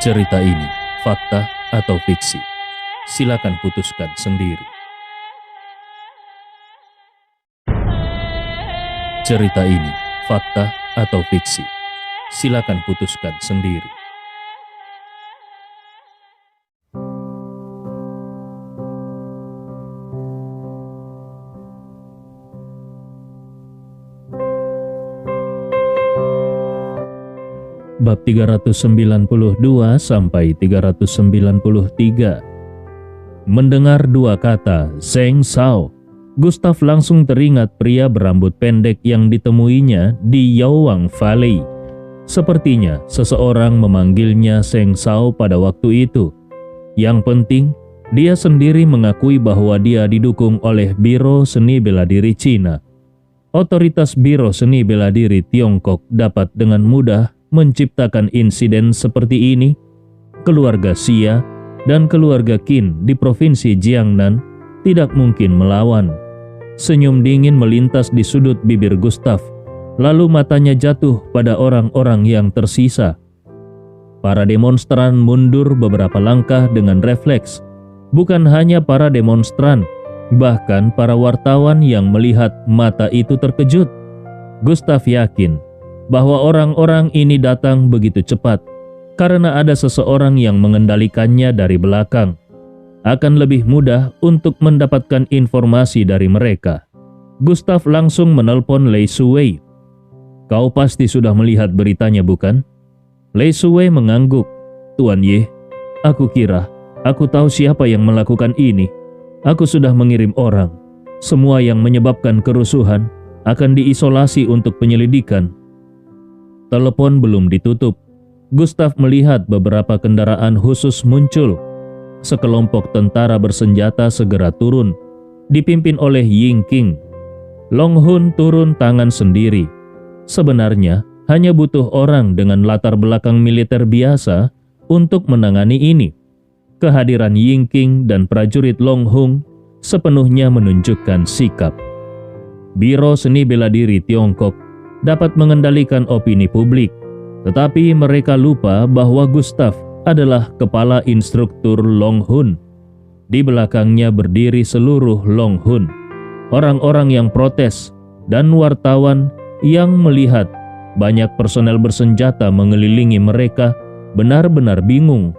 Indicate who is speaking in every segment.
Speaker 1: Cerita ini fakta atau fiksi? Silakan putuskan sendiri. Cerita ini fakta atau fiksi? Silakan putuskan sendiri. Bab 392 sampai 393. Mendengar dua kata Zheng Shao, Gustav langsung teringat pria berambut pendek yang ditemuinya di Yawang Valley. Sepertinya seseorang memanggilnya Zheng Shao pada waktu itu. Yang penting, dia sendiri mengakui bahwa dia didukung oleh Biro Seni Bela Diri Cina. Otoritas Biro Seni Bela Diri Tiongkok dapat dengan mudah menciptakan insiden seperti ini. Keluarga Xia dan keluarga Qin di provinsi Jiangnan tidak mungkin melawan. Senyum dingin melintas di sudut bibir Gustav, lalu matanya jatuh pada orang-orang yang tersisa. Para demonstran mundur beberapa langkah dengan refleks. Bukan hanya para demonstran, bahkan para wartawan yang melihat mata itu terkejut. Gustav yakin bahwa orang-orang ini datang begitu cepat karena ada seseorang yang mengendalikannya dari belakang. Akan lebih mudah untuk mendapatkan informasi dari mereka. Gustav langsung menelpon Lei Suwei. "Kau pasti sudah melihat beritanya, bukan?" Lei Suwei mengangguk. "Tuan Ye, aku kira aku tahu siapa yang melakukan ini. Aku sudah mengirim orang. Semua yang menyebabkan kerusuhan akan diisolasi untuk penyelidikan." Telepon belum ditutup. Gustav melihat beberapa kendaraan khusus muncul. Sekelompok tentara bersenjata segera turun, dipimpin oleh Ying King. Long Hun turun tangan sendiri. Sebenarnya hanya butuh orang dengan latar belakang militer biasa untuk menangani ini. Kehadiran Ying King dan prajurit Long Hun sepenuhnya menunjukkan sikap. Biro Seni Bela Diri Tiongkok dapat mengendalikan opini publik, tetapi mereka lupa bahwa Gustav adalah kepala instruktur Long Hun. Di belakangnya berdiri seluruh Long Hun, orang-orang yang protes, dan wartawan yang melihat banyak personel bersenjata mengelilingi mereka benar-benar bingung.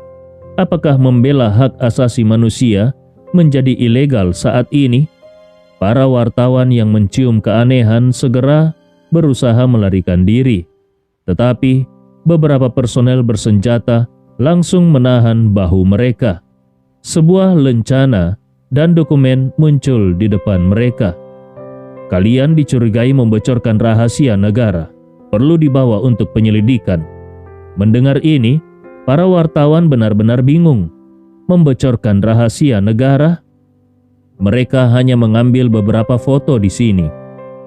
Speaker 1: Apakah membela hak asasi manusia menjadi ilegal saat ini? Para wartawan yang mencium keanehan segera berusaha melarikan diri, tetapi beberapa personel bersenjata langsung menahan bahu mereka. Sebuah lencana dan dokumen muncul di depan mereka. "Kalian dicurigai membocorkan rahasia negara, perlu dibawa untuk penyelidikan." Mendengar ini, para wartawan benar-benar bingung. Membocorkan rahasia negara? Mereka hanya mengambil beberapa foto di sini.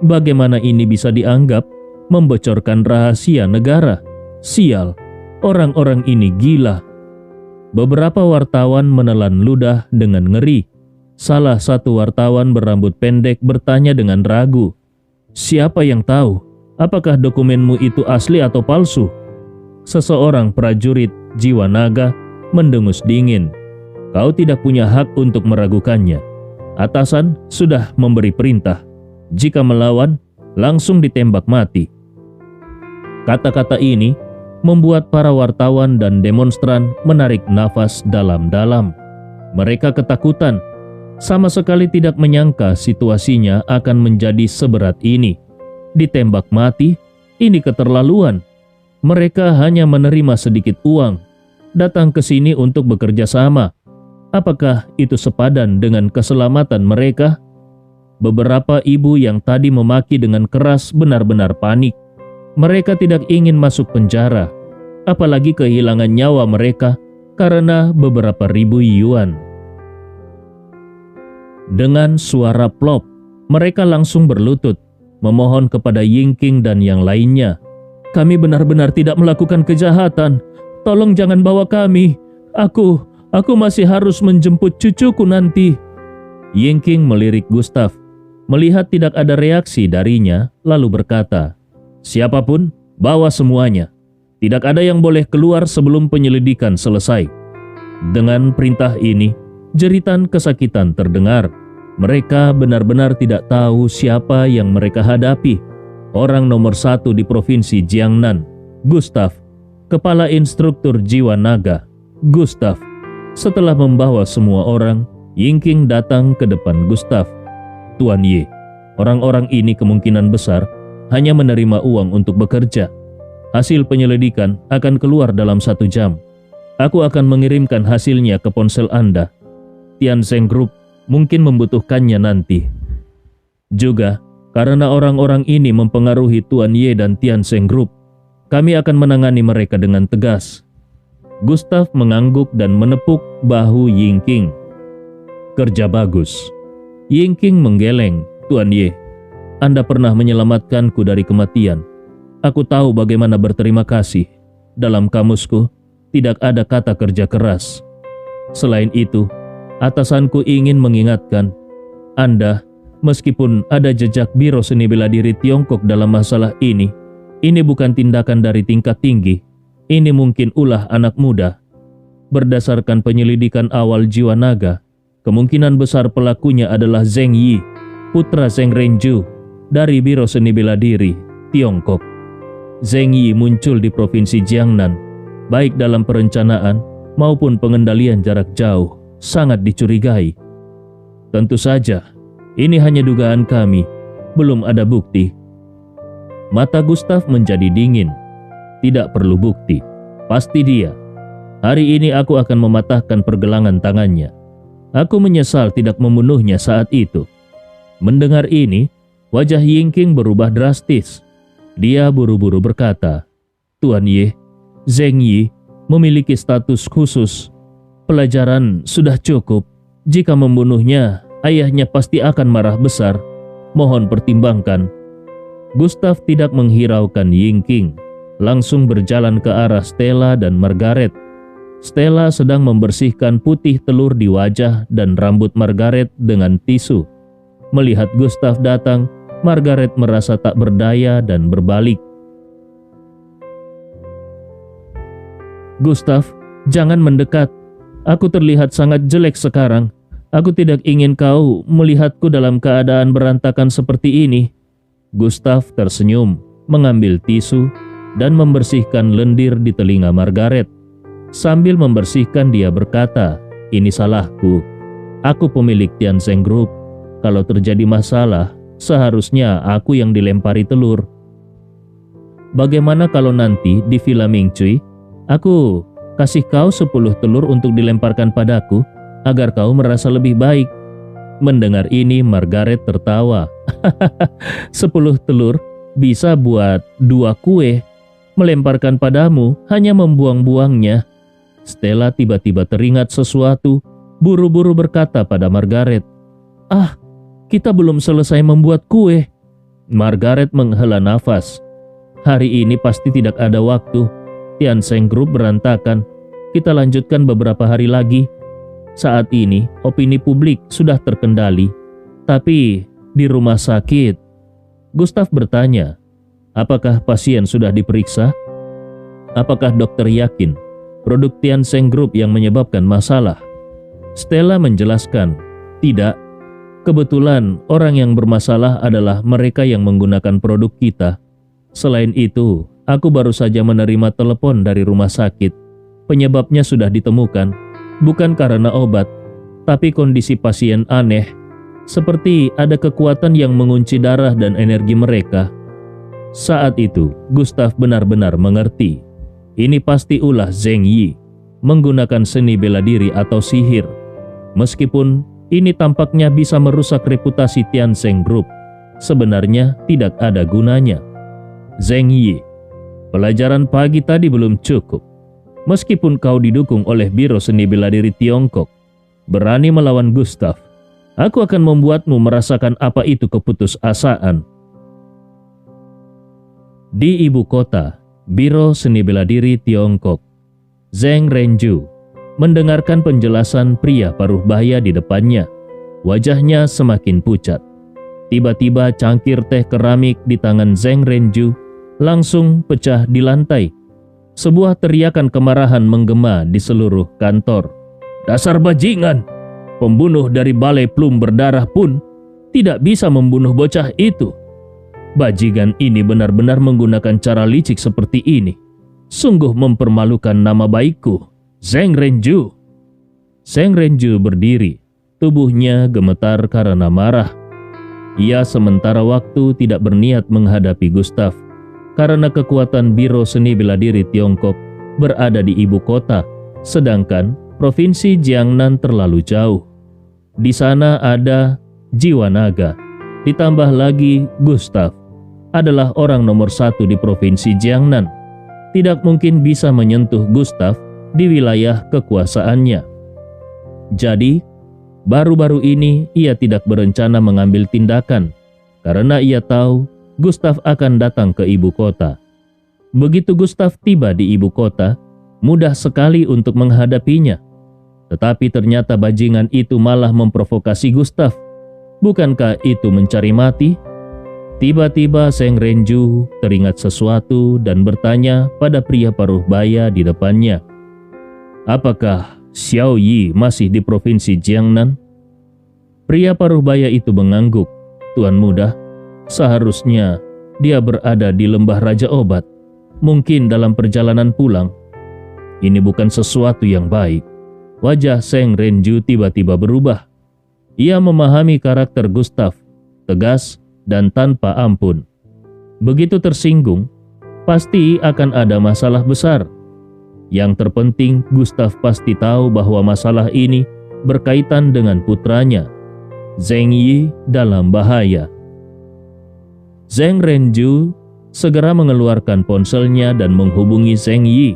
Speaker 1: Bagaimana ini bisa dianggap membocorkan rahasia negara? Sial, orang-orang ini gila. Beberapa wartawan menelan ludah dengan ngeri. Salah satu wartawan berambut pendek bertanya dengan ragu, "Siapa yang tahu? Apakah dokumenmu itu asli atau palsu?" Seseorang prajurit jiwa naga mendengus dingin. "Kau tidak punya hak untuk meragukannya. Atasan sudah memberi perintah. Jika melawan, langsung ditembak mati." Kata-kata ini membuat para wartawan dan demonstran menarik nafas dalam-dalam. Mereka ketakutan, sama sekali tidak menyangka situasinya akan menjadi seberat ini. Ditembak mati, ini keterlaluan. Mereka hanya menerima sedikit uang, datang ke sini untuk bekerja sama. Apakah itu sepadan dengan keselamatan mereka? Beberapa ibu yang tadi memaki dengan keras benar-benar panik. Mereka tidak ingin masuk penjara, apalagi kehilangan nyawa mereka karena beberapa ribu yuan. Dengan suara plop, mereka langsung berlutut, memohon kepada Ying King dan yang lainnya. "Kami benar-benar tidak melakukan kejahatan. Tolong jangan bawa kami. Aku masih harus menjemput cucuku nanti." Ying King melirik Gustav. Melihat tidak ada reaksi darinya, lalu berkata, "Siapapun, bawa semuanya." Tidak ada yang boleh keluar sebelum penyelidikan selesai. Dengan perintah ini, jeritan kesakitan terdengar. Mereka benar-benar tidak tahu siapa yang mereka hadapi. Orang nomor 1 di provinsi Jiangnan, Gustav, kepala instruktur jiwa naga, Gustav. Setelah membawa semua orang, Yingking datang ke depan Gustav. Tuan Ye, orang-orang ini kemungkinan besar hanya menerima uang untuk bekerja. Hasil penyelidikan akan keluar dalam 1 jam. Aku akan mengirimkan hasilnya ke ponsel Anda. Tianzeng Group mungkin membutuhkannya nanti. Juga, karena orang-orang ini mempengaruhi Tuan Ye dan Tianzeng Group, kami akan menangani mereka dengan tegas. Gustav mengangguk dan menepuk bahu Yingking. Kerja bagus. Yingking menggeleng. Tuan Ye, Anda pernah menyelamatkanku dari kematian. Aku tahu bagaimana berterima kasih. Dalam kamusku, tidak ada kata kerja keras. Selain itu, atasanku ingin mengingatkan, Anda, meskipun ada jejak Biro Seni Bela Diri Tiongkok dalam masalah ini bukan tindakan dari tingkat tinggi. Ini mungkin ulah anak muda. Berdasarkan penyelidikan awal jiwa naga, kemungkinan besar pelakunya adalah Zheng Yi, putra Zheng Renju dari Biro Seni Bela Diri Tiongkok. Zheng Yi muncul di provinsi Jiangnan, baik dalam perencanaan maupun pengendalian jarak jauh, sangat dicurigai. Tentu saja, ini hanya dugaan kami, belum ada bukti. Mata Gustav menjadi dingin. Tidak perlu bukti, pasti dia. Hari ini aku akan mematahkan pergelangan tangannya. Aku menyesal tidak membunuhnya saat itu. Mendengar ini, wajah Yingking berubah drastis. Dia buru-buru berkata, Tuan Ye, Zheng Yi memiliki status khusus. Pelajaran sudah cukup. Jika membunuhnya, ayahnya pasti akan marah besar. Mohon pertimbangkan. Gustav tidak menghiraukan Yingking, langsung berjalan ke arah Stella dan Margaret. Stella sedang membersihkan putih telur di wajah dan rambut Margaret dengan tisu. Melihat Gustav datang, Margaret merasa tak berdaya dan berbalik. Gustav, jangan mendekat. Aku terlihat sangat jelek sekarang. Aku tidak ingin kau melihatku dalam keadaan berantakan seperti ini. Gustav tersenyum, mengambil tisu, dan membersihkan lendir di telinga Margaret. Sambil membersihkan dia berkata, ini salahku. Aku pemilik Tianzeng Group. Kalau terjadi masalah, seharusnya aku yang dilempari telur. Bagaimana kalau nanti di Villa Mingcui, aku kasih kau 10 telur untuk dilemparkan padaku, agar kau merasa lebih baik. Mendengar ini, Margaret tertawa. 10 telur bisa buat 2 kue. Melemparkan padamu hanya membuang-buangnya. Stella tiba-tiba teringat sesuatu, buru-buru berkata pada Margaret, "Ah, kita belum selesai membuat kue." Margaret menghela nafas. Hari ini pasti tidak ada waktu. Tianzeng Group berantakan. Kita lanjutkan beberapa hari lagi. Saat ini opini publik sudah terkendali. Tapi di rumah sakit, Gustav bertanya, apakah pasien sudah diperiksa? Apakah dokter yakin produk Tianzeng Group yang menyebabkan masalah? Stella menjelaskan, tidak. Kebetulan orang yang bermasalah adalah mereka yang menggunakan produk kita. Selain itu, aku baru saja menerima telepon dari rumah sakit. Penyebabnya sudah ditemukan, bukan karena obat, tapi kondisi pasien aneh, seperti ada kekuatan yang mengunci darah dan energi mereka. Saat itu, Gustav benar-benar mengerti. Ini pasti ulah Zheng Yi, menggunakan seni bela diri atau sihir. Meskipun ini tampaknya bisa merusak reputasi Tianzeng Group, sebenarnya tidak ada gunanya. Zheng Yi, pelajaran pagi tadi belum cukup. Meskipun kau didukung oleh Biro Seni Bela Diri Tiongkok, berani melawan Gustav, aku akan membuatmu merasakan apa itu keputusasaan. Di ibu kota, Biro Seni Bela Diri Tiongkok, Zheng Renju mendengarkan penjelasan pria paruh baya di depannya. Wajahnya semakin pucat. Tiba-tiba cangkir teh keramik di tangan Zheng Renju langsung pecah di lantai. Sebuah teriakan kemarahan menggema di seluruh kantor. Dasar bajingan! Pembunuh dari Balai Plum berdarah pun tidak bisa membunuh bocah itu. Bajingan ini benar-benar menggunakan cara licik seperti ini. Sungguh mempermalukan nama baikku, Zheng Renju. Zheng Renju berdiri, tubuhnya gemetar karena marah. Ia sementara waktu tidak berniat menghadapi Gustav karena kekuatan Biro Seni Bela Diri Tiongkok berada di ibu kota, sedangkan Provinsi Jiangnan terlalu jauh. Di sana ada jiwa naga, ditambah lagi Gustav adalah orang nomor 1 di Provinsi Jiangnan. Tidak mungkin bisa menyentuh Gustav di wilayah kekuasaannya. Jadi, baru-baru ini ia tidak berencana mengambil tindakan karena ia tahu Gustav akan datang ke ibu kota. Begitu Gustav tiba di ibu kota, mudah sekali untuk menghadapinya. Tetapi ternyata bajingan itu malah memprovokasi Gustav. Bukankah itu mencari mati? Tiba-tiba Zheng Renju teringat sesuatu dan bertanya pada pria paruh baya di depannya. Apakah Xiao Yi masih di Provinsi Jiangnan? Pria paruh baya itu mengangguk. Tuan muda, seharusnya dia berada di lembah Raja Obat. Mungkin dalam perjalanan pulang. Ini bukan sesuatu yang baik. Wajah Zheng Renju tiba-tiba berubah. Ia memahami karakter Gustav, tegas dan tanpa ampun. Begitu tersinggung, pasti akan ada masalah besar. Yang terpenting, Gustav pasti tahu bahwa masalah ini berkaitan dengan putranya. Zheng Yi dalam bahaya. Zheng Renju segera mengeluarkan ponselnya dan menghubungi Zheng Yi.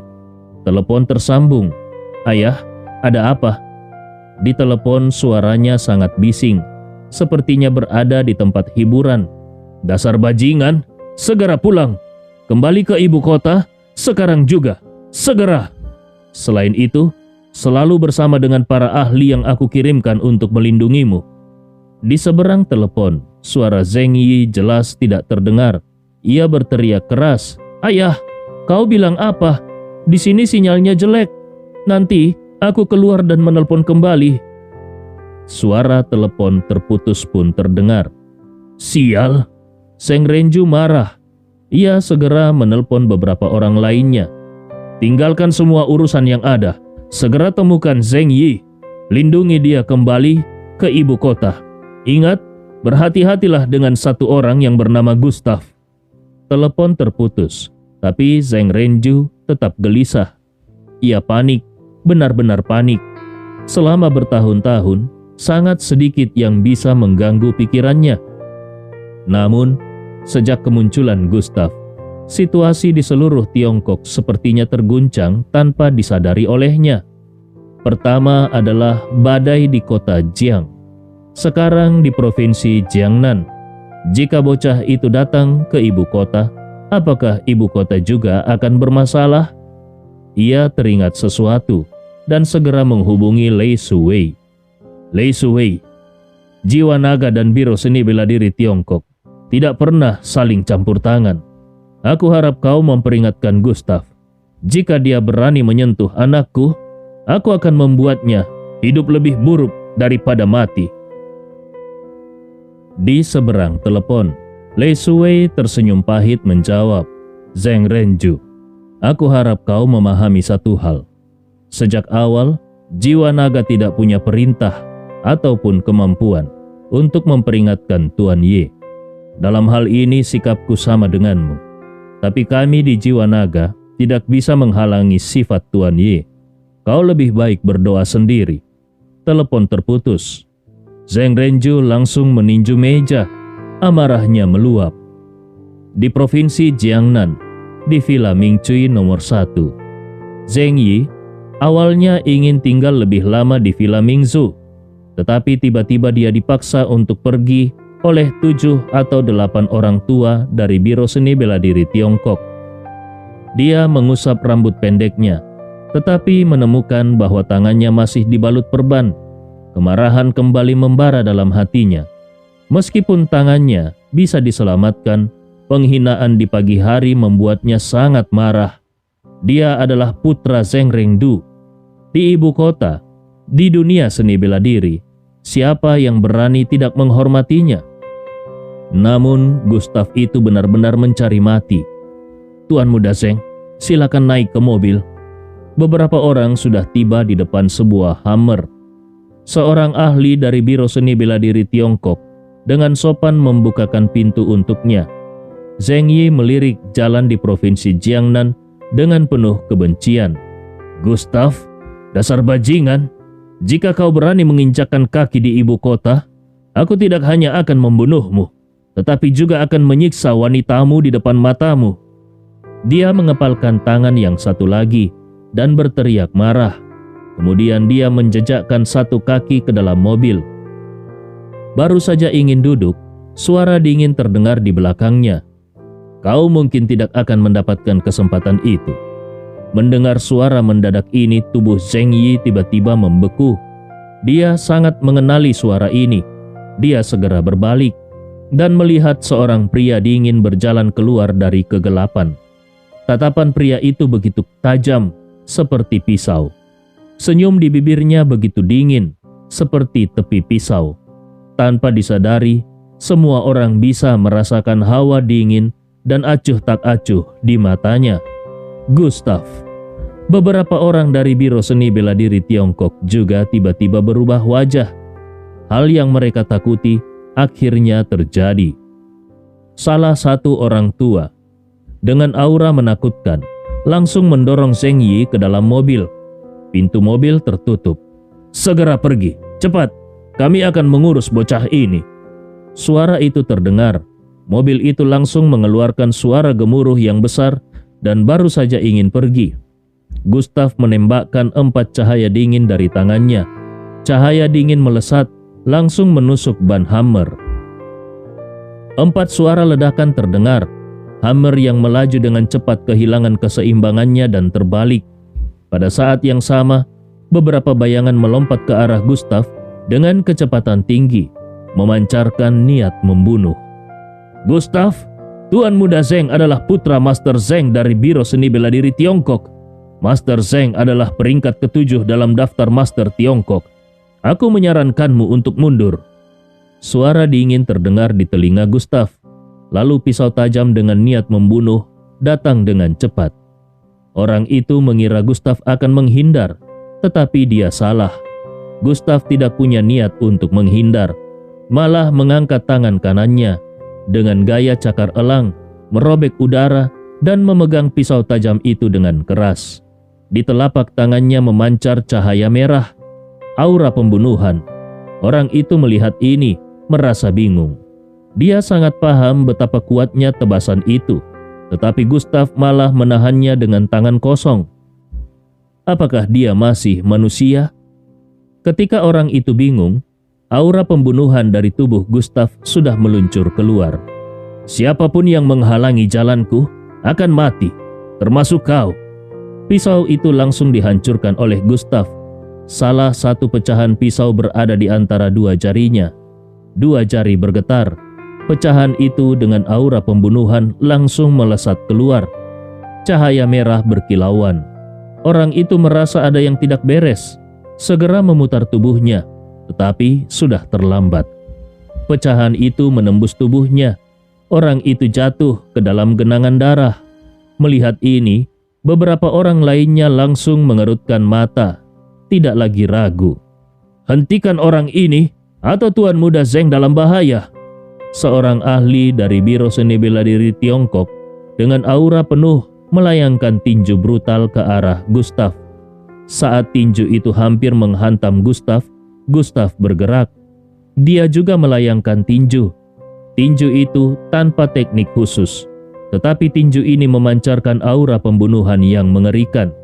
Speaker 1: Telepon tersambung. Ayah, ada apa? Di telepon suaranya sangat bising, sepertinya berada di tempat hiburan. Dasar bajingan, segera pulang. Kembali ke ibu kota, sekarang juga. Segera. Selain itu, selalu bersama dengan para ahli yang aku kirimkan untuk melindungimu. Di seberang telepon, suara Zheng Yi jelas tidak terdengar. Ia berteriak keras, "Ayah, kau bilang apa? Di sini sinyalnya jelek. Nanti aku keluar dan menelpon kembali." Suara telepon terputus pun terdengar. Sial! Zheng Renju marah. Ia segera menelpon beberapa orang lainnya. Tinggalkan semua urusan yang ada. Segera temukan Zheng Yi. Lindungi dia kembali ke ibu kota. Ingat, berhati-hatilah dengan satu orang yang bernama Gustav. Telepon terputus, tapi Zheng Renju tetap gelisah. Ia panik, benar-benar panik. Selama bertahun-tahun, sangat sedikit yang bisa mengganggu pikirannya. Namun, sejak kemunculan Gustav, situasi di seluruh Tiongkok sepertinya terguncang tanpa disadari olehnya. Pertama adalah badai di kota Jiang, sekarang di Provinsi Jiangnan. Jika bocah itu datang ke ibu kota, apakah ibu kota juga akan bermasalah? Ia teringat sesuatu dan segera menghubungi Lei Suwei. Lei Suwei, jiwa naga dan Biro Seni Bela Diri Tiongkok tidak pernah saling campur tangan. Aku harap kau memperingatkan Gustav. Jika dia berani menyentuh anakku, aku akan membuatnya hidup lebih buruk daripada mati. Di seberang telepon, Lei Suwei tersenyum pahit menjawab, Zheng Renju, aku harap kau memahami satu hal. Sejak awal, jiwa naga tidak punya perintah ataupun kemampuan untuk memperingatkan Tuan Ye. Dalam hal ini sikapku sama denganmu. Tapi kami di jiwa naga tidak bisa menghalangi sifat Tuan Ye. Kau lebih baik berdoa sendiri. Telepon terputus. Zheng Renju langsung meninju meja. Amarahnya meluap. Di Provinsi Jiangnan, di Villa Mingcui nomor 1. Zheng Yi awalnya ingin tinggal lebih lama di Villa Mingzu, tetapi tiba-tiba dia dipaksa untuk pergi oleh 7 atau 8 orang tua dari Biro Seni Bela Diri Tiongkok. Dia mengusap rambut pendeknya, tetapi menemukan bahwa tangannya masih dibalut perban. Kemarahan kembali membara dalam hatinya. Meskipun tangannya bisa diselamatkan, penghinaan di pagi hari membuatnya sangat marah. Dia adalah putra Zheng Rengdu. Di ibu kota, di dunia seni bela diri, siapa yang berani tidak menghormatinya? Namun Gustav itu benar-benar mencari mati. Tuan Muda Zheng, silakan naik ke mobil. Beberapa orang sudah tiba di depan sebuah Hummer. Seorang ahli dari Biro Seni Bela Diri Tiongkok dengan sopan membukakan pintu untuknya. Zheng Yi melirik jalan di provinsi Jiangnan dengan penuh kebencian. Gustav, dasar bajingan, jika kau berani menginjakkan kaki di ibu kota, aku tidak hanya akan membunuhmu, tetapi juga akan menyiksa wanitamu di depan matamu. Dia mengepalkan tangan yang satu lagi dan berteriak marah. Kemudian dia menjejakkan satu kaki ke dalam mobil. Baru saja ingin duduk, suara dingin terdengar di belakangnya. Kau mungkin tidak akan mendapatkan kesempatan itu. Mendengar suara mendadak ini, tubuh Zheng Yi tiba-tiba membeku. Dia sangat mengenali suara ini. Dia segera berbalik dan melihat seorang pria dingin berjalan keluar dari kegelapan. Tatapan pria itu begitu tajam, seperti pisau. Senyum di bibirnya begitu dingin, seperti tepi pisau. Tanpa disadari, semua orang bisa merasakan hawa dingin dan acuh tak acuh di matanya. Gustav. Beberapa orang dari Biro Seni Bela Diri Tiongkok juga tiba-tiba berubah wajah. Hal yang mereka takuti akhirnya terjadi. Salah satu orang tua, dengan aura menakutkan, langsung mendorong Zheng Yi ke dalam mobil. Pintu mobil tertutup. Segera pergi, cepat, kami akan mengurus bocah ini. Suara itu terdengar. Mobil itu langsung mengeluarkan suara gemuruh yang besar dan baru saja ingin pergi. Gustav menembakkan 4 cahaya dingin dari tangannya. Cahaya dingin melesat, langsung menusuk ban Hummer. 4 suara ledakan terdengar. Hummer yang melaju dengan cepat kehilangan keseimbangannya dan terbalik. Pada saat yang sama, beberapa bayangan melompat ke arah Gustav dengan kecepatan tinggi, memancarkan niat membunuh. Gustav, Tuan Muda Zheng adalah putra Master Zheng dari Biro Seni Bela Diri Tiongkok. Master Zheng adalah peringkat ke-7 dalam daftar Master Tiongkok. Aku menyarankanmu untuk mundur. Suara dingin terdengar di telinga Gustav. Lalu pisau tajam dengan niat membunuh datang dengan cepat. Orang itu mengira Gustav akan menghindar, tetapi dia salah. Gustav tidak punya niat untuk menghindar, malah mengangkat tangan kanannya dengan gaya cakar elang, merobek udara dan memegang pisau tajam itu dengan keras. Di telapak tangannya memancar cahaya merah, aura pembunuhan. Orang itu melihat ini, merasa bingung. Dia sangat paham betapa kuatnya tebasan itu, tetapi Gustav malah menahannya dengan tangan kosong. Apakah dia masih manusia? Ketika orang itu bingung, aura pembunuhan dari tubuh Gustav sudah meluncur keluar. Siapapun yang menghalangi jalanku akan mati, termasuk kau. Pisau itu langsung dihancurkan oleh Gustav. Salah satu pecahan pisau berada di antara 2 jarinya. 2 jari bergetar. Pecahan itu dengan aura pembunuhan langsung melesat keluar. Cahaya merah berkilauan. Orang itu merasa ada yang tidak beres. Segera memutar tubuhnya, tetapi sudah terlambat. Pecahan itu menembus tubuhnya. Orang itu jatuh ke dalam genangan darah. Melihat ini, beberapa orang lainnya langsung mengerutkan mata. Tidak lagi ragu. Hentikan orang ini, atau Tuan Muda Zheng dalam bahaya. Seorang ahli dari Biro Seni Bela Diri Tiongkok dengan aura penuh melayangkan tinju brutal ke arah Gustav. Saat tinju itu hampir menghantam Gustav, Gustav bergerak. Dia juga melayangkan tinju. Tinju itu tanpa teknik khusus, tetapi tinju ini memancarkan aura pembunuhan yang mengerikan.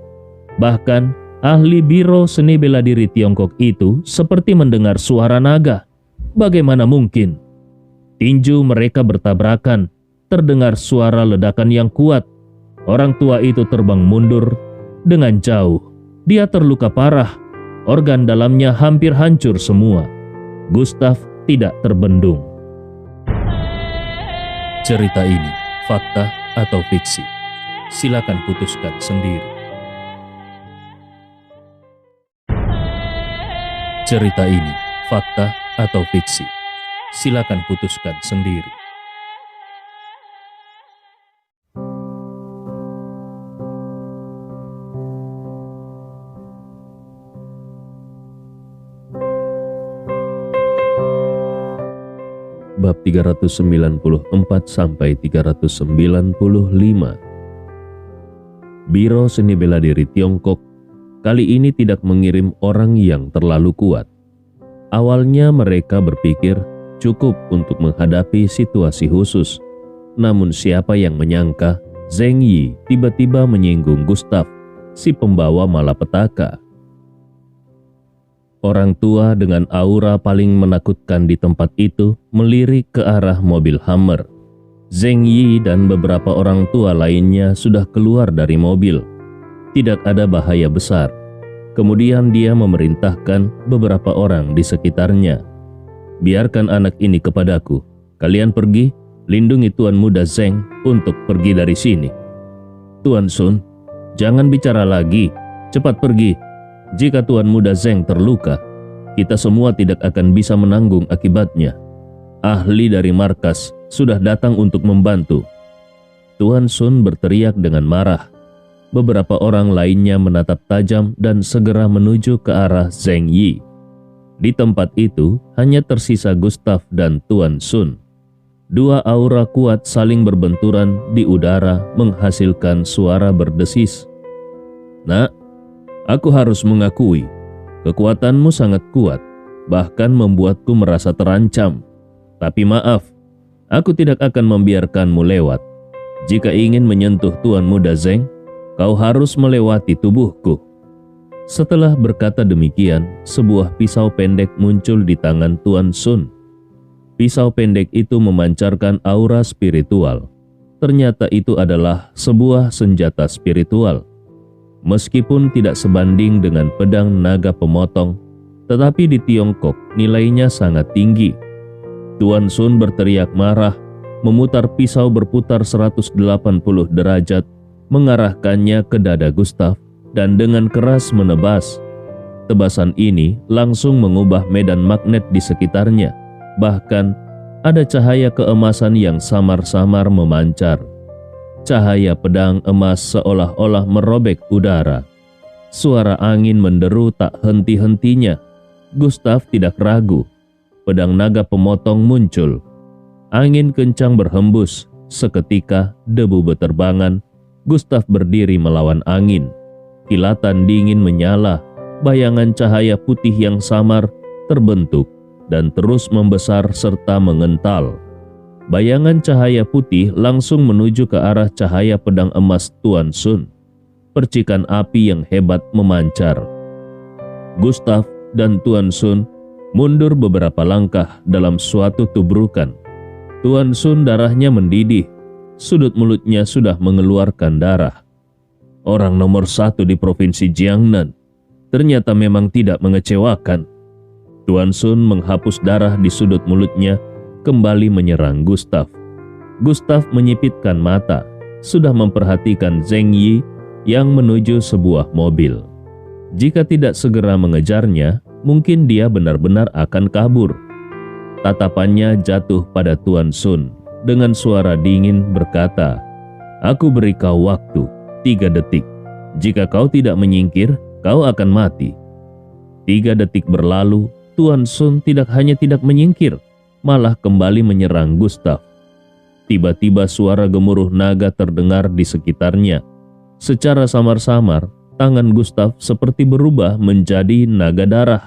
Speaker 1: Bahkan, ahli Biro Seni Bela Diri Tiongkok itu seperti mendengar suara naga. Bagaimana mungkin? Tinju mereka bertabrakan, terdengar suara ledakan yang kuat. Orang tua itu terbang mundur dengan jauh. Dia terluka parah, organ dalamnya hampir hancur semua. Gustav tidak terbendung. Cerita ini fakta atau fiksi? Silakan putuskan sendiri. Cerita ini fakta atau fiksi? Silakan putuskan sendiri. Bab 394 sampai 395. Biro Seni Bela Diri Tiongkok kali ini tidak mengirim orang yang terlalu kuat. Awalnya mereka berpikir cukup untuk menghadapi situasi khusus. Namun siapa yang menyangka Zheng Yi tiba-tiba menyinggung Gustav, si pembawa malapetaka. Orang tua dengan aura paling menakutkan di tempat itu melirik ke arah mobil Hummer. Zheng Yi dan beberapa orang tua lainnya sudah keluar dari mobil. Tidak ada bahaya besar. Kemudian dia memerintahkan beberapa orang di sekitarnya. Biarkan anak ini kepadaku. Kalian pergi, lindungi Tuan Muda Zheng untuk pergi dari sini. Tuan Sun, jangan bicara lagi. Cepat pergi. Jika Tuan Muda Zheng terluka, kita semua tidak akan bisa menanggung akibatnya. Ahli dari markas sudah datang untuk membantu. Tuan Sun berteriak dengan marah. Beberapa orang lainnya menatap tajam dan segera menuju ke arah Zheng Yi. Di tempat itu hanya tersisa Gustav dan Tuan Sun. Dua aura kuat saling berbenturan di udara menghasilkan suara berdesis. Nak, aku harus mengakui, kekuatanmu sangat kuat, bahkan membuatku merasa terancam. Tapi maaf, aku tidak akan membiarkanmu lewat. Jika ingin menyentuh Tuan Muda Zheng, kau harus melewati tubuhku. Setelah berkata demikian, sebuah pisau pendek muncul di tangan Tuan Sun. Pisau pendek itu memancarkan aura spiritual. Ternyata itu adalah sebuah senjata spiritual. Meskipun tidak sebanding dengan pedang naga pemotong, tetapi di Tiongkok nilainya sangat tinggi. Tuan Sun berteriak marah, memutar pisau berputar 180 derajat, mengarahkannya ke dada Gustav dan dengan keras menebas. Tebasan ini langsung mengubah medan magnet di sekitarnya. Bahkan ada cahaya keemasan yang samar-samar memancar. Cahaya pedang emas seolah-olah merobek udara. Suara angin menderu tak henti-hentinya. Gustav tidak ragu. Pedang naga pemotong muncul. Angin kencang berhembus. Seketika debu beterbangan. Gustav berdiri melawan angin. Kilatan dingin menyala. Bayangan cahaya putih yang samar terbentuk dan terus membesar serta mengental. Bayangan cahaya putih langsung menuju ke arah cahaya pedang emas Tuan Sun. Percikan api yang hebat memancar. Gustav dan Tuan Sun mundur beberapa langkah dalam suatu tubrukan. Tuan Sun darahnya mendidih. Sudut mulutnya sudah mengeluarkan darah. Orang nomor 1 di provinsi Jiangnan ternyata memang tidak mengecewakan. Tuan Sun menghapus darah di sudut mulutnya, kembali menyerang Gustav. Gustav menyipitkan mata, sudah memperhatikan Zheng Yi yang menuju sebuah mobil. Jika tidak segera mengejarnya, mungkin dia benar-benar akan kabur. Tatapannya jatuh pada Tuan Sun, dengan suara dingin berkata, "Aku beri kau waktu 3 detik. Jika kau tidak menyingkir, kau akan mati." 3 detik berlalu, Tuan Sun tidak hanya tidak menyingkir, malah kembali menyerang Gustav. Tiba-tiba suara gemuruh naga terdengar di sekitarnya. Secara samar-samar, tangan Gustav seperti berubah menjadi naga darah.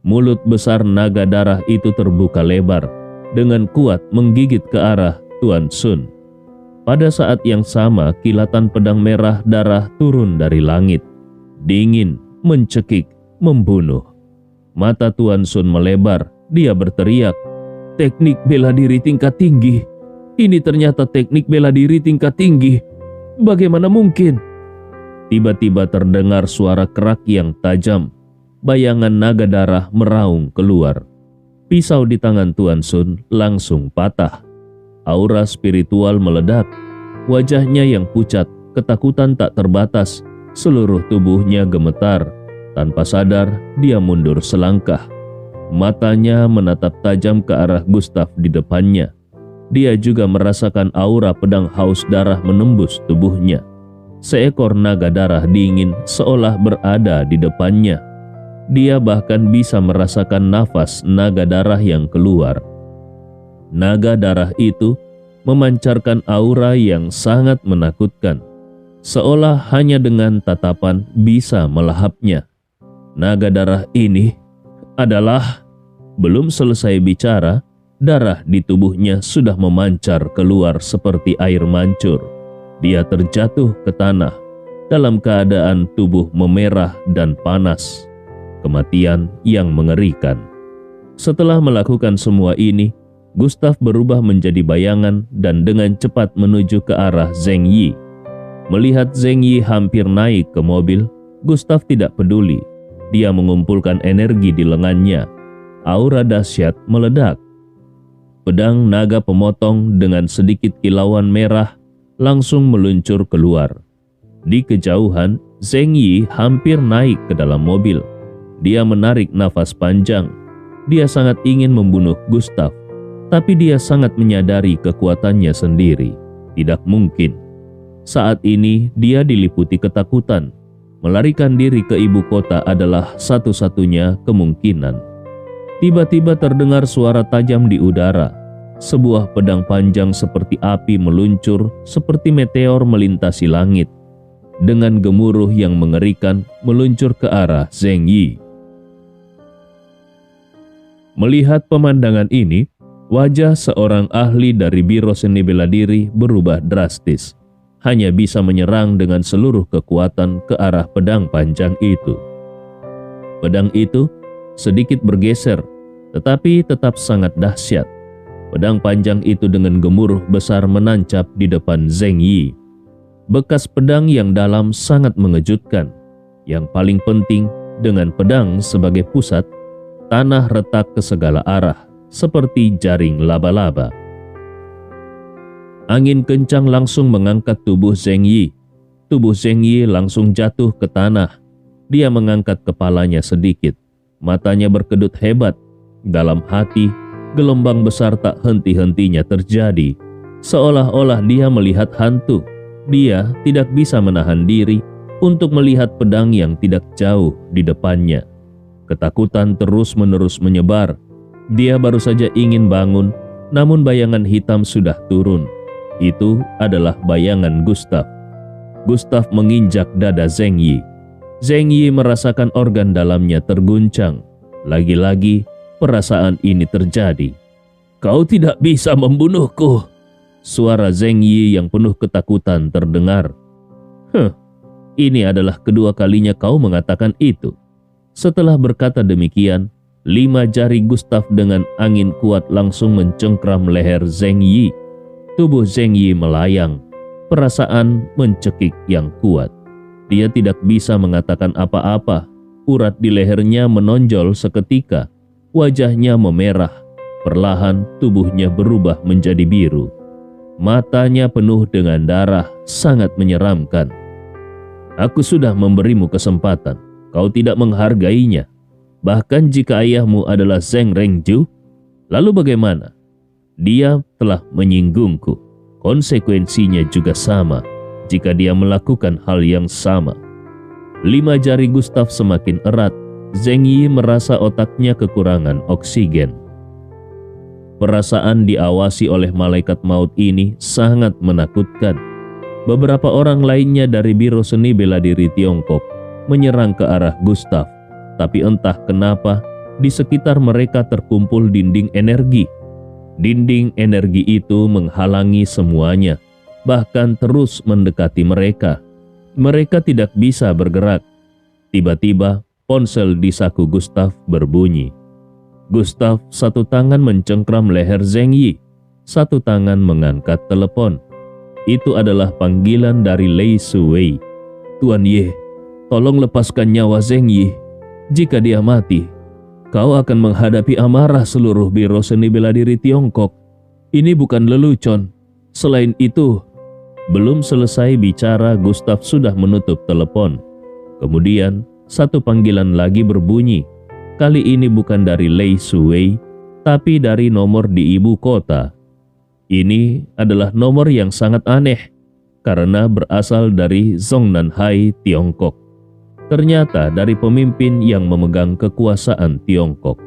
Speaker 1: Mulut besar naga darah itu terbuka lebar, dengan kuat menggigit ke arah Tuan Sun. Pada saat yang sama, kilatan pedang merah darah turun dari langit. Dingin, mencekik, membunuh. Mata Tuan Sun melebar, dia berteriak, "Teknik bela diri tingkat tinggi. Ini ternyata teknik bela diri tingkat tinggi. Bagaimana mungkin?" Tiba-tiba terdengar suara kerak yang tajam. Bayangan naga darah meraung keluar. Pisau di tangan Tuan Sun langsung patah. Aura spiritual meledak. Wajahnya yang pucat ketakutan tak terbatas, seluruh tubuhnya gemetar. Tanpa sadar, dia mundur selangkah. Matanya menatap tajam ke arah Gustav di depannya. Dia juga merasakan aura pedang haus darah menembus tubuhnya. Seekor naga darah dingin seolah berada di depannya. Dia bahkan bisa merasakan nafas naga darah yang keluar. Naga darah itu memancarkan aura yang sangat menakutkan, seolah hanya dengan tatapan bisa melahapnya. Naga darah ini adalah... Belum selesai bicara, darah di tubuhnya sudah memancar keluar seperti air mancur. Dia terjatuh ke tanah dalam keadaan tubuh memerah dan panas. Kematian yang mengerikan. Setelah melakukan semua ini, Gustav berubah menjadi bayangan dan dengan cepat menuju ke arah Zheng Yi. Melihat Zheng Yi hampir naik ke mobil, Gustav tidak peduli. Dia mengumpulkan energi di lengannya. Aura dahsyat meledak. Pedang naga pemotong dengan sedikit kilauan merah langsung meluncur keluar. Di kejauhan, Zheng Yi hampir naik ke dalam mobil. Dia menarik nafas panjang. Dia sangat ingin membunuh Gustav, tapi dia sangat menyadari kekuatannya sendiri. Tidak mungkin. Saat ini dia diliputi ketakutan. Melarikan diri ke ibu kota adalah satu-satunya kemungkinan. Tiba-tiba terdengar suara tajam di udara. Sebuah pedang panjang seperti api meluncur seperti meteor melintasi langit. Dengan gemuruh yang mengerikan meluncur ke arah Zheng Yi. Melihat pemandangan ini, wajah seorang ahli dari Biro Seni Bela Diri berubah drastis. Hanya bisa menyerang dengan seluruh kekuatan ke arah pedang panjang itu. Pedang itu sedikit bergeser, tetapi tetap sangat dahsyat. Pedang panjang itu dengan gemuruh besar menancap di depan Zheng Yi. Bekas pedang yang dalam sangat mengejutkan. Yang paling penting, dengan pedang sebagai pusat, tanah retak ke segala arah, seperti jaring laba-laba. Angin kencang langsung mengangkat tubuh Zheng Yi. Tubuh Zheng Yi langsung jatuh ke tanah. Dia mengangkat kepalanya sedikit. Matanya berkedut hebat. Dalam hati, gelombang besar tak henti-hentinya terjadi. Seolah-olah dia melihat hantu. Dia tidak bisa menahan diri untuk melihat pedang yang tidak jauh di depannya. Ketakutan terus-menerus menyebar. Dia baru saja ingin bangun, namun bayangan hitam sudah turun. Itu adalah bayangan Gustav. Gustav menginjak dada Zheng Yi. Zheng Yi merasakan organ dalamnya terguncang. Lagi-lagi perasaan ini terjadi. "Kau tidak bisa membunuhku." Suara Zheng Yi yang penuh ketakutan terdengar. Ini adalah kedua kalinya kau mengatakan itu." Setelah berkata demikian, 5 jari Gustav dengan angin kuat langsung mencengkram leher Zheng Yi. Tubuh Zheng Yi melayang. Perasaan mencekik yang kuat. Dia tidak bisa mengatakan apa-apa. Urat di lehernya menonjol seketika. Wajahnya memerah. Perlahan tubuhnya berubah menjadi biru. Matanya penuh dengan darah, sangat menyeramkan. "Aku sudah memberimu kesempatan. Kau tidak menghargainya. Bahkan jika ayahmu adalah Zheng Rengju, lalu bagaimana? Dia telah menyinggungku. Konsekuensinya juga sama jika dia melakukan hal yang sama." 5 jari Gustav semakin erat. Zheng Yi merasa otaknya kekurangan oksigen. Perasaan diawasi oleh malaikat maut ini sangat menakutkan. Beberapa orang lainnya dari Biro Seni Bela Diri Tiongkok menyerang ke arah Gustav. Tapi entah kenapa di sekitar mereka terkumpul dinding energi. Dinding energi itu menghalangi semuanya, bahkan terus mendekati mereka. Mereka tidak bisa bergerak. Tiba-tiba ponsel di saku Gustav berbunyi. Gustav satu tangan mencengkram leher Zheng Yi, satu tangan mengangkat telepon. Itu adalah panggilan dari Lei Suwei. "Tuan Ye, tolong lepaskan nyawa Zheng Yi. Jika dia mati, kau akan menghadapi amarah seluruh Biro Seni Bela Diri Tiongkok. Ini bukan lelucon. Selain itu..." Belum selesai bicara, Gustav sudah menutup telepon. Kemudian, satu panggilan lagi berbunyi. Kali ini bukan dari Lei Shuwei, tapi dari nomor di ibu kota. Ini adalah nomor yang sangat aneh, karena berasal dari Zongnanhai, Tiongkok. Ternyata dari pemimpin yang memegang kekuasaan Tiongkok.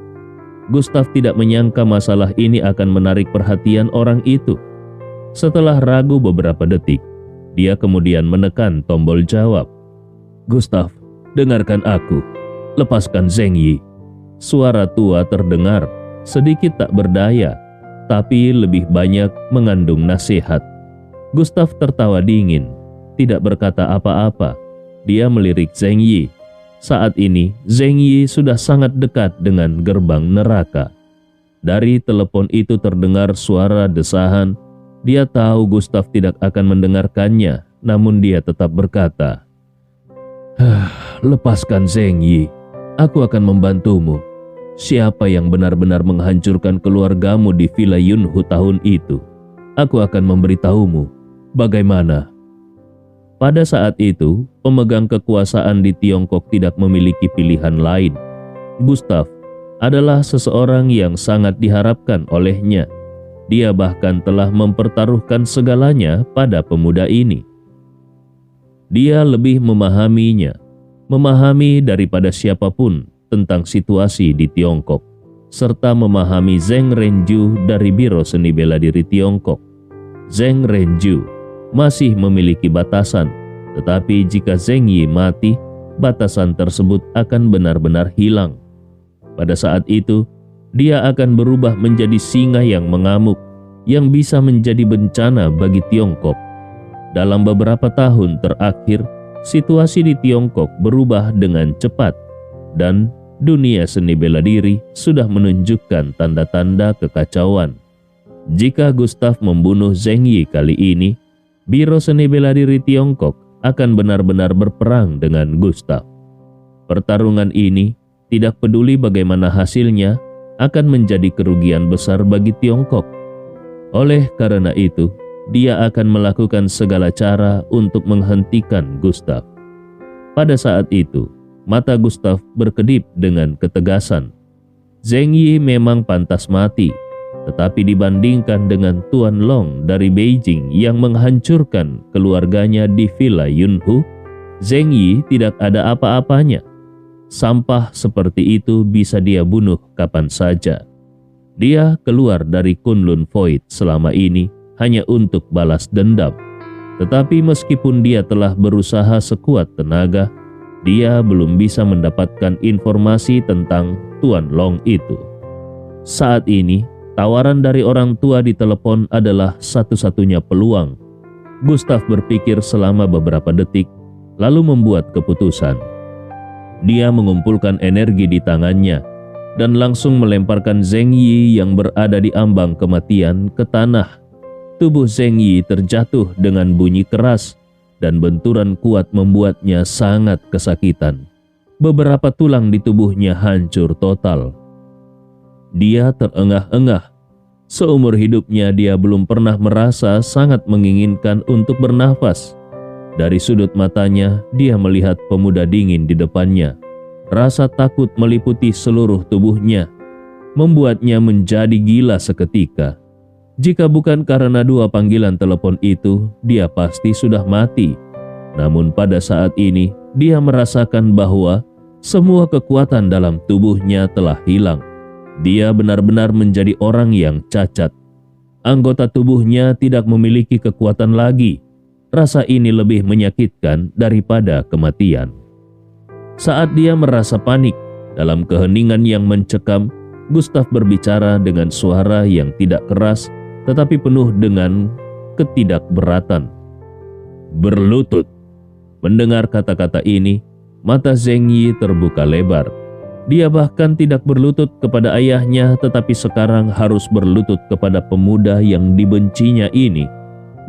Speaker 1: Gustav tidak menyangka masalah ini akan menarik perhatian orang itu. Setelah ragu beberapa detik, dia kemudian menekan tombol jawab. "Gustav, dengarkan aku. Lepaskan Zheng Yi." Suara tua terdengar, sedikit tak berdaya, tapi lebih banyak mengandung nasihat. Gustav tertawa dingin, tidak berkata apa-apa. Dia melirik Zheng Yi. Saat ini, Zheng Yi sudah sangat dekat dengan gerbang neraka. Dari telepon itu terdengar suara desahan. Dia tahu Gustav tidak akan mendengarkannya, namun dia tetap berkata, "Lepaskan Zheng Yi, aku akan membantumu. Siapa yang benar-benar menghancurkan keluargamu di Villa Yunhu tahun itu? Aku akan memberitahumu bagaimana." Pada saat itu, pemegang kekuasaan di Tiongkok tidak memiliki pilihan lain. Gustav adalah seseorang yang sangat diharapkan olehnya. Dia bahkan telah mempertaruhkan segalanya pada pemuda ini. Dia lebih memahaminya, memahami daripada siapapun tentang situasi di Tiongkok, serta memahami Zheng Renju dari Biro Seni Bela Diri Tiongkok. Zheng Renju masih memiliki batasan, tetapi jika Zheng Yi mati, batasan tersebut akan benar-benar hilang. Pada saat itu, dia akan berubah menjadi singa yang mengamuk, yang bisa menjadi bencana bagi Tiongkok. Dalam beberapa tahun terakhir, situasi di Tiongkok berubah dengan cepat, dan dunia seni bela diri sudah menunjukkan tanda-tanda kekacauan. Jika Gustav membunuh Zheng Yi kali ini, Biro Seni Bela Diri Tiongkok akan benar-benar berperang dengan Gustav. Pertarungan ini, tidak peduli bagaimana hasilnya, akan menjadi kerugian besar bagi Tiongkok. Oleh karena itu, dia akan melakukan segala cara untuk menghentikan Gustav. Pada saat itu, mata Gustav berkedip dengan ketegasan. Zheng Yi memang pantas mati, tetapi dibandingkan dengan Tuan Long dari Beijing yang menghancurkan keluarganya di Villa Yunhu, Zheng Yi tidak ada apa-apanya. Sampah seperti itu bisa dia bunuh kapan saja. Dia keluar dari Kunlun Void selama ini hanya untuk balas dendam. Tetapi meskipun dia telah berusaha sekuat tenaga, dia belum bisa mendapatkan informasi tentang Tuan Long itu. Saat ini, tawaran dari orang tua di telepon adalah satu-satunya peluang. Gustav berpikir selama beberapa detik, lalu membuat keputusan. Dia mengumpulkan energi di tangannya dan langsung melemparkan Zheng Yi yang berada di ambang kematian ke tanah. Tubuh Zheng Yi terjatuh dengan bunyi keras dan benturan kuat membuatnya sangat kesakitan. Beberapa tulang di tubuhnya hancur total. Dia terengah-engah. Seumur hidupnya dia belum pernah merasa sangat menginginkan untuk bernafas. Dari sudut matanya, dia melihat pemuda dingin di depannya. Rasa takut meliputi seluruh tubuhnya, membuatnya menjadi gila seketika. Jika bukan karena dua panggilan telepon itu, dia pasti sudah mati. Namun pada saat ini, dia merasakan bahwa semua kekuatan dalam tubuhnya telah hilang. Dia benar-benar menjadi orang yang cacat. Anggota tubuhnya tidak memiliki kekuatan lagi. Rasa ini lebih menyakitkan daripada kematian. Saat dia merasa panik, dalam keheningan yang mencekam, Gustav berbicara dengan suara yang tidak keras, tetapi penuh dengan ketidakberatan. "Berlutut." Mendengar kata-kata ini, mata Zheng Yi terbuka lebar. Dia bahkan tidak berlutut kepada ayahnya, tetapi sekarang harus berlutut kepada pemuda yang dibencinya ini.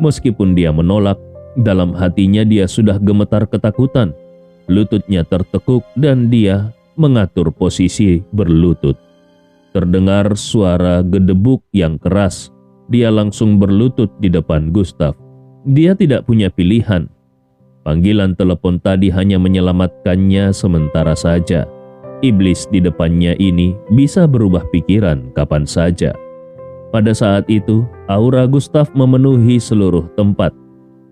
Speaker 1: Meskipun dia menolak, dalam hatinya dia sudah gemetar ketakutan. Lututnya tertekuk dan dia mengatur posisi berlutut. Terdengar suara gedebuk yang keras. Dia langsung berlutut di depan Gustav. Dia tidak punya pilihan. Panggilan telepon tadi hanya menyelamatkannya sementara saja. Iblis di depannya ini bisa berubah pikiran kapan saja. Pada saat itu, aura Gustav memenuhi seluruh tempat.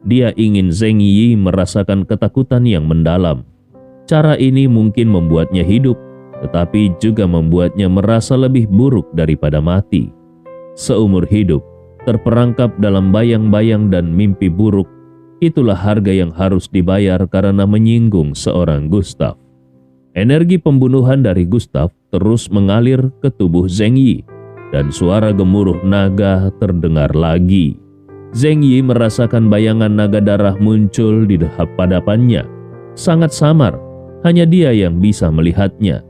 Speaker 1: Dia ingin Zheng Yi merasakan ketakutan yang mendalam. Cara ini mungkin membuatnya hidup, tetapi juga membuatnya merasa lebih buruk daripada mati. Seumur hidup, terperangkap dalam bayang-bayang dan mimpi buruk, itulah harga yang harus dibayar karena menyinggung seorang Gustav. Energi pembunuhan dari Gustav terus mengalir ke tubuh Zheng Yi, dan suara gemuruh naga terdengar lagi. Zheng Yi merasakan bayangan naga darah muncul di hadapannya. Sangat samar, hanya dia yang bisa melihatnya.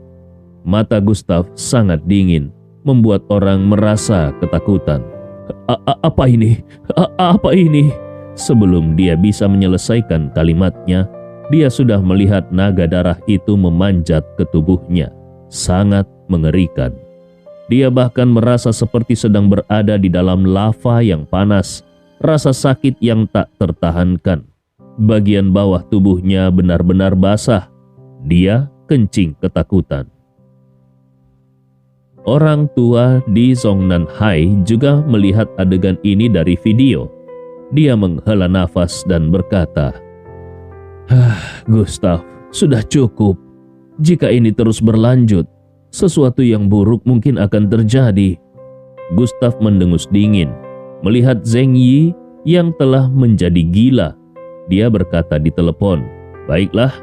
Speaker 1: Mata Gustav sangat dingin, membuat orang merasa ketakutan. Apa ini? Apa ini? Sebelum dia bisa menyelesaikan kalimatnya, dia sudah melihat naga darah itu memanjat ke tubuhnya. Sangat mengerikan. Dia bahkan merasa seperti sedang berada di dalam lava yang panas, rasa sakit yang tak tertahankan. Bagian bawah tubuhnya benar-benar basah. Dia kencing ketakutan. Orang tua di Zongnanhai juga melihat adegan ini dari video. Dia menghela nafas dan berkata, Gustav, sudah cukup. Jika ini terus berlanjut, sesuatu yang buruk mungkin akan terjadi. Gustav mendengus dingin, melihat Zheng Yi yang telah menjadi gila. Dia berkata di telepon, baiklah,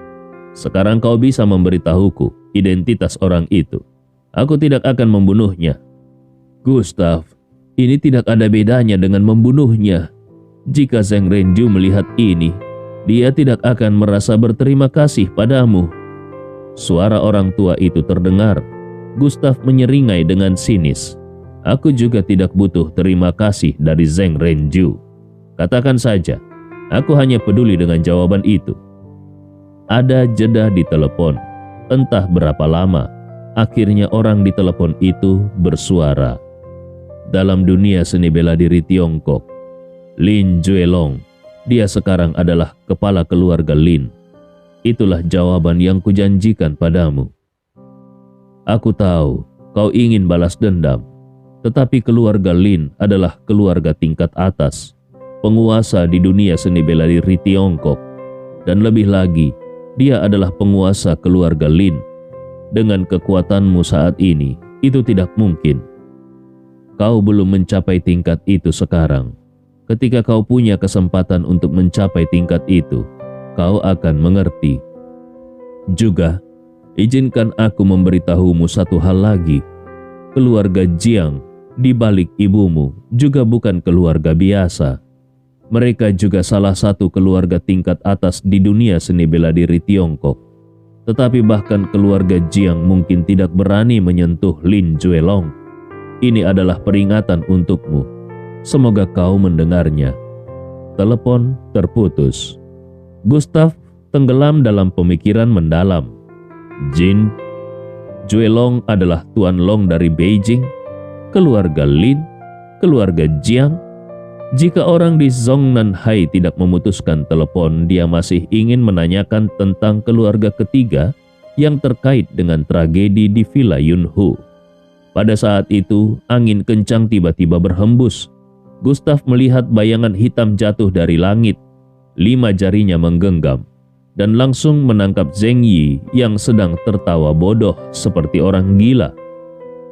Speaker 1: sekarang kau bisa memberitahuku identitas orang itu. Aku tidak akan membunuhnya. Gustav, ini tidak ada bedanya dengan membunuhnya. Jika Zheng Renju melihat ini, dia tidak akan merasa berterima kasih padamu. Suara orang tua itu terdengar. Gustav menyeringai dengan sinis. Aku juga tidak butuh terima kasih dari Zheng Renju. Katakan saja, aku hanya peduli dengan jawaban itu. Ada jeda di telepon. Entah berapa lama. Akhirnya orang di telepon itu bersuara. Dalam dunia seni bela diri Tiongkok, Lin Juelong, dia sekarang adalah kepala keluarga Lin. Itulah jawaban yang kujanjikan padamu. Aku tahu kau ingin balas dendam, tetapi keluarga Lin adalah keluarga tingkat atas, penguasa di dunia seni bela diri Tiongkok, dan lebih lagi, dia adalah penguasa keluarga Lin. Dengan kekuatanmu saat ini, itu tidak mungkin. Kau belum mencapai tingkat itu sekarang. Ketika kau punya kesempatan untuk mencapai tingkat itu, kau akan mengerti. Juga, izinkan aku memberitahumu satu hal lagi. Keluarga Jiang di balik ibumu juga bukan keluarga biasa. Mereka juga salah satu keluarga tingkat atas di dunia seni bela diri Tiongkok. Tetapi bahkan keluarga Jiang mungkin tidak berani menyentuh Lin Juelong. Ini adalah peringatan untukmu. Semoga kau mendengarnya. Telepon terputus. Gustav tenggelam dalam pemikiran mendalam. Jin Juelong adalah Tuan Long dari Beijing, keluarga Lin, keluarga Jiang. Jika orang di Zongnanhai tidak memutuskan telepon, dia masih ingin menanyakan tentang keluarga ketiga yang terkait dengan tragedi di Villa Yunhu. Pada saat itu, angin kencang tiba-tiba berhembus. Gustav melihat bayangan hitam jatuh dari langit. 5 jarinya menggenggam dan langsung menangkap Zheng Yi yang sedang tertawa bodoh seperti orang gila.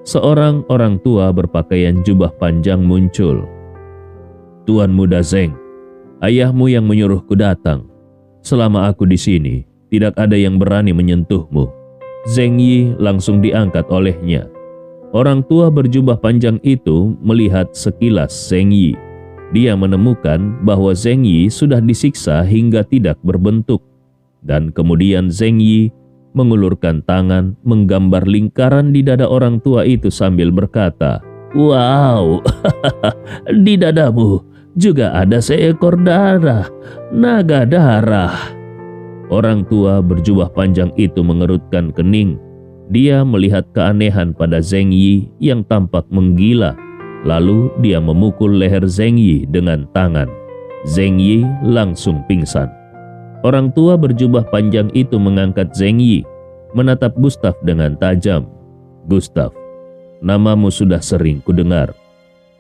Speaker 1: Seorang orang tua berpakaian jubah panjang muncul. Tuan muda Zheng, ayahmu yang menyuruhku datang. Selama aku di sini, tidak ada yang berani menyentuhmu. Zheng Yi langsung diangkat olehnya. Orang tua berjubah panjang itu melihat sekilas Zheng Yi. Dia menemukan bahwa Zheng Yi sudah disiksa hingga tidak berbentuk. Dan kemudian Zheng Yi mengulurkan tangan menggambar lingkaran di dada orang tua itu sambil berkata, "Wow, di dadamu juga ada seekor darah, naga darah." Orang tua berjubah panjang itu mengerutkan kening. Dia melihat keanehan pada Zheng Yi yang tampak menggila. Lalu dia memukul leher Zheng Yi dengan tangan. Zheng Yi langsung pingsan. Orang tua berjubah panjang itu mengangkat Zheng Yi, menatap Gustav dengan tajam. "Gustav, namamu sudah sering kudengar.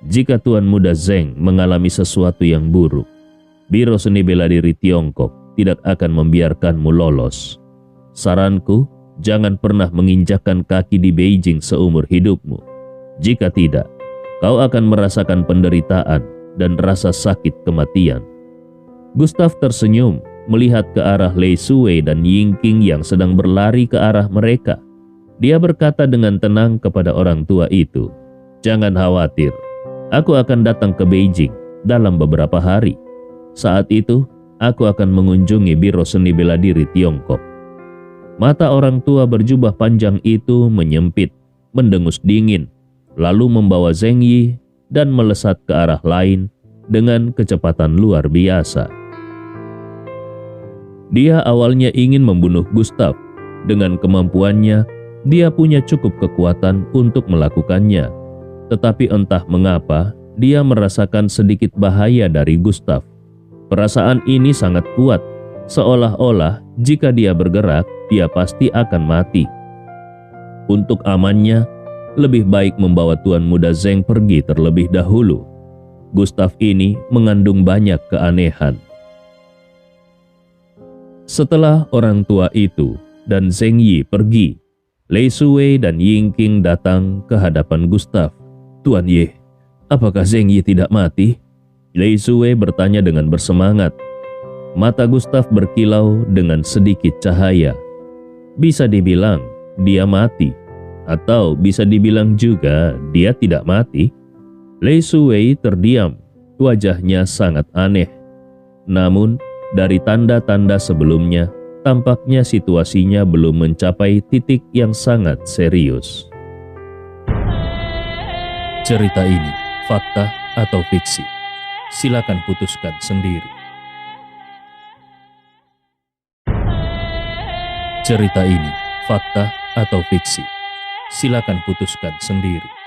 Speaker 1: Jika Tuan Muda Zheng mengalami sesuatu yang buruk, Biro Seni Bela Diri Tiongkok tidak akan membiarkanmu lolos. Saranku, jangan pernah menginjakkan kaki di Beijing seumur hidupmu. Jika tidak, kau akan merasakan penderitaan dan rasa sakit kematian." Gustav tersenyum melihat ke arah Lei Shuwei dan Yingqing yang sedang berlari ke arah mereka. Dia berkata dengan tenang kepada orang tua itu, "Jangan khawatir, aku akan datang ke Beijing dalam beberapa hari. Saat itu, aku akan mengunjungi Biro Seni Bela Diri Tiongkok." Mata orang tua berjubah panjang itu menyempit, mendengus dingin, lalu membawa Zheng Yi dan melesat ke arah lain dengan kecepatan luar biasa. Dia awalnya ingin membunuh Gustav. Dengan kemampuannya, dia punya cukup kekuatan untuk melakukannya. Tetapi entah mengapa, dia merasakan sedikit bahaya dari Gustav. Perasaan ini sangat kuat, seolah-olah jika dia bergerak, dia pasti akan mati. Untuk amannya, lebih baik membawa Tuan Muda Zheng pergi terlebih dahulu. Gustav ini mengandung banyak keanehan. Setelah orang tua itu dan Zheng Yi pergi, Lei Shuwei dan Yingqing datang ke hadapan Gustav. "Tuan Ye, apakah Zheng Yi tidak mati?" Lei Shuwei bertanya dengan bersemangat. Mata Gustav berkilau dengan sedikit cahaya. Bisa dibilang dia mati, atau bisa dibilang juga dia tidak mati. Lei Shuwei terdiam, wajahnya sangat aneh. Namun, dari tanda-tanda sebelumnya, tampaknya situasinya belum mencapai titik yang sangat serius. Cerita ini fakta atau fiksi? Silakan putuskan sendiri. Cerita ini fakta atau fiksi? Silakan putuskan sendiri.